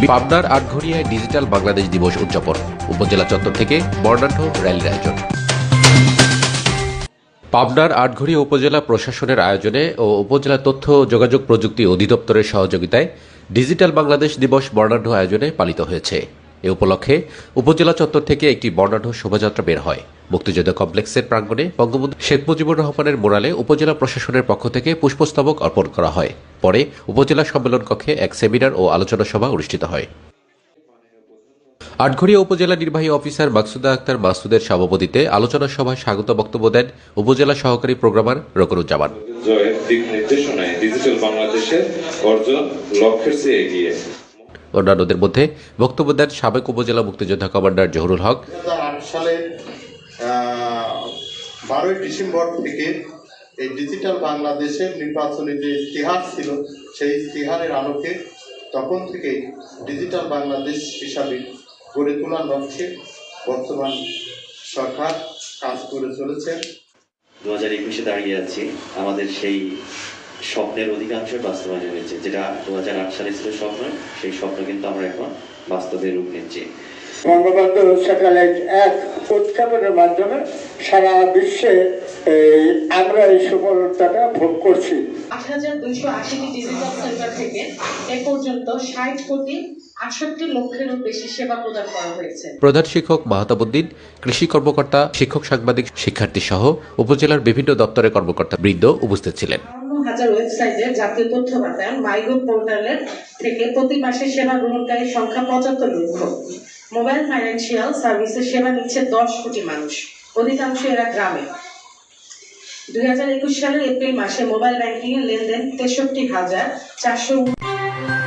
পাবনার আটঘরিয়ায় ডিজিটাল বাংলাদেশ দিবস উদযাপন, উপজেলা চত্বর থেকে বর্ণাঢ্য র্যালির আয়োজন। পাবনার আটঘরিয়া উপজেলা প্রশাসনের আয়োজনে ও উপজেলা তথ্য ও যোগাযোগ প্রযুক্তি অধিদপ্তরের সহযোগিতায় ডিজিটাল বাংলাদেশ দিবস বর্ণাঢ্য আয়োজনে পালিত হয়েছে। এ উপলক্ষে উপজেলা চত্বর থেকে একটি বর্ণাঢ্য শোভাযাত্রা বের হয়। মুক্তিযোদ্ধা কমপ্লেক্সের প্রাঙ্গণে বঙ্গবন্ধু শেখ মুজিবুর রহমানের মোড়ালে উপজেলা প্রশাসনের পক্ষ থেকে পুষ্পস্তবক অর্পণ করা হয়। পরে উপজেলা সম্মেলন কক্ষে এক সেমিনার ও আলোচনা সভা অনুষ্ঠিত হয়। আটঘরিয়া উপজেলা নির্বাহী অফিসার মাকসুদা আক্তার মাসুদের সভাপতিত্বে আলোচনা সভায় স্বাগত বক্তব্য দেন উপজেলা সহকারী প্রোগ্রামার রকরুজ্জামান। জয়ের দিক নির্দেশনায় ডিজিটাল বাংলাদেশের অর্জন লক্ষ্যের চেয়ে এগিয়ে। অন্যান্যদের মধ্যে বক্তব্য দেন সাবেক উপজেলা মুক্তিযোদ্ধা কমান্ডার জহুরুল হক। 2008 সালের 12 ডিসেম্বর থেকে এই ডিজিটাল বাংলাদেশের নির্বাচনী যে ইতিহাস ছিল সেই ইতিহাসের আলোকে তখন থেকেই ডিজিটাল বাংলাদেশ হিসাবে গড়ে তোলার লক্ষ্যে বর্তমান সরকার কাজ করে চলেছে। 2021-এ দাঁড়িয়ে আছি, আমাদের সেই স্বপ্নের অধিকাংশ বাস্তবায়ন হয়েছে। যেটা 2008 সালে ছিল স্বপ্ন, সেই স্বপ্ন কিন্তু আমরা এখন বাস্তবে রূপ নিচ্ছি। বঙ্গবন্ধু স্যাটেলাইট 1 উৎক্ষেপণের মাধ্যমে সারা বিশ্বে আমরা এই সফলতাটা ভোগ করছি। 8,280টি ডিজিটাল সেন্টার থেকে এ পর্যন্ত 60,68,00,000-এরও বেশি সেবা প্রদান করা হয়েছে। প্রধান শিক্ষক মাহতাবুদ্দিন, কৃষি কর্মকর্তা, শিক্ষক, সাংবাদিক, শিক্ষার্থী সহ উপজেলার বিভিন্ন দপ্তরের কর্মকর্তা বৃন্দ উপস্থিত ছিলেন। 50,000 ওয়েবসাইটে জাতীয় তথ্য বাতায়ন মাইগভ পোর্টালের থেকে প্রতি মাসে সেবা গ্রহণকারীর সংখ্যা 75 লক্ষ। মোবাইল ফাইন্যান্সিয়াল সার্ভিসের সেবা নিচ্ছে 10 কোটি মানুষ, অধিকাংশ এরা গ্রামে। 2021 সালের এপ্রিল মাসে মোবাইল ব্যাংকিং এর লেনদেন 63,400।